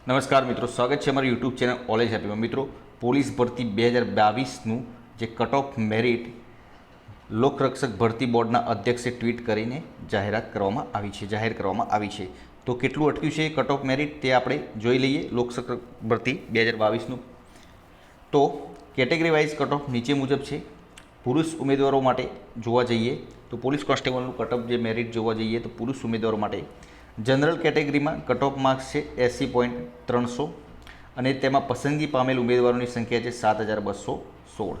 નમસ્કાર મિત્રો, સ્વાગત છે અમારી યુટ્યુબ ચેનલ ઓલેજ હેપીમાં। મિત્રો, પોલીસ ભરતી 2022નું જે કટ ઓફ મેરિટ લોકરક્ષક ભરતી બોર્ડના અધ્યક્ષે ટ્વીટ કરીને જાહેર કરવામાં આવી છે। તો કેટલું અટક્યું છે કટ ઓફ મેરિટ તે આપણે જોઈ લઈએ। લોકરક્ષક ભરતી 2022નું તો કેટેગરી વાઇઝ કટ ઓફ નીચે મુજબ છે। પુરુષ ઉમેદવારો માટે જોવા જઈએ તો પોલીસ કોન્સ્ટેબલનું કટ ઓફ જે મેરિટ જોવા જઈએ તો પુરુષ ઉમેદવારો માટે જનરલ કેટેગરીમાં કટ ઓફ માર્ક્સ છે 80.300 અને તેમાં પસંદગી પામેલ ઉમેદવારોની સંખ્યા છે 7216।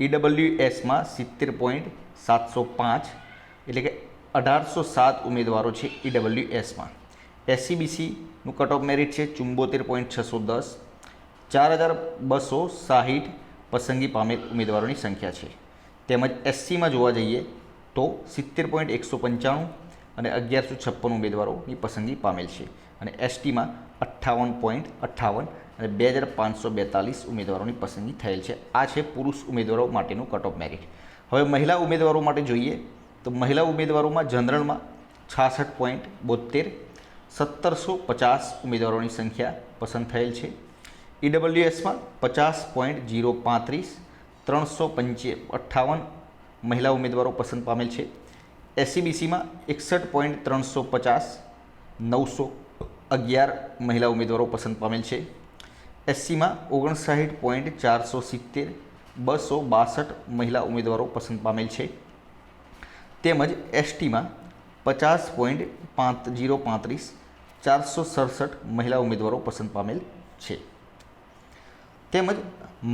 ઈડબ્લ્યુએસમાં 70.705 એટલે કે 1807 ઉમેદવારો છે ઈડબ્લ્યુએસમાં। એસસીબીસીનું કટ ઓફ મેરિટ છે 74.610, 4260 પસંદગી પામેલ ઉમેદવારોની સંખ્યા છે। તેમજ એસસીમાં જોવા જઈએ તો 70.195 અને 1156 ઉમેદવારોની પસંદગી પામેલ છે અને એસટીમાં 58.58 અને 2542 ઉમેદવારોની પસંદગી થયેલ છે। આ છે પુરુષ ઉમેદવારો માટેનું કટ ઓફ મેરિટ। હવે મહિલા ઉમેદવારો માટે જોઈએ તો મહિલા ઉમેદવારોમાં જનરલમાં 66.72, 1750 ઉમેદવારોની સંખ્યા પસંદ થયેલ છે। ઈડબ્લ્યુએસમાં 50.035, 358 મહિલા ઉમેદવારો પસંદ પામેલ છે। એસસીબીસીમાં 61.350, 911 મહિલા ઉમેદવારો પસંદ પામેલ છે। એસસીમાં 59.470, 262 મહિલા ઉમેદવારો પસંદ પામેલ છે। તેમજ એસટીમાં 50.035, 467 મહિલા ઉમેદવારો પસંદ પામેલ છે। તેમજ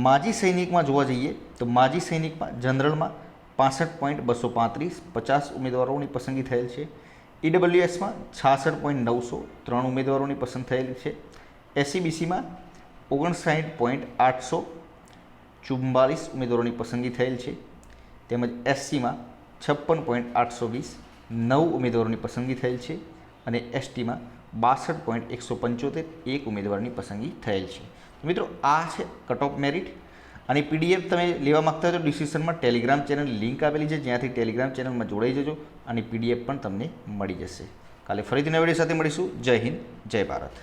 માજી સૈનિકમાં જોવા જઈએ તો માજી સૈનિકમાં જનરલમાં 65.235, 50 ઉમેદવારોની પસંદગી થયેલ છે। ઈડબ્લ્યુએસમાં 66.900, 3 ઉમેદવારોની પસંદ થયેલ છે। એસસીબીસીમાં 59.844 ઉમેદવારોની પસંદગી થયેલ છે। તેમજ એસસીમાં 56.820, 9 ઉમેદવારોની પસંદગી થયેલ છે અને એસટીમાં 62.175, 1 ઉમેદવારની પસંદગી થયેલ છે। મિત્રો, આ છે કટ ઓફ મેરિટ। અને પીડીએફ તમે લેવા માગતા હોય તો ડિસ્ક્રિપ્શનમાં ટેલિગ્રામ ચેનલ લિંક આપેલી છે, જ્યાંથી ટેલિગ્રામ ચેનલમાં જોડાઈ જજો અને પીડીએફ પણ તમને મળી જશે। કાલે ફરીથી નવા વિડીયો સાથે મળીશું। જય હિન્દ, જય ભારત।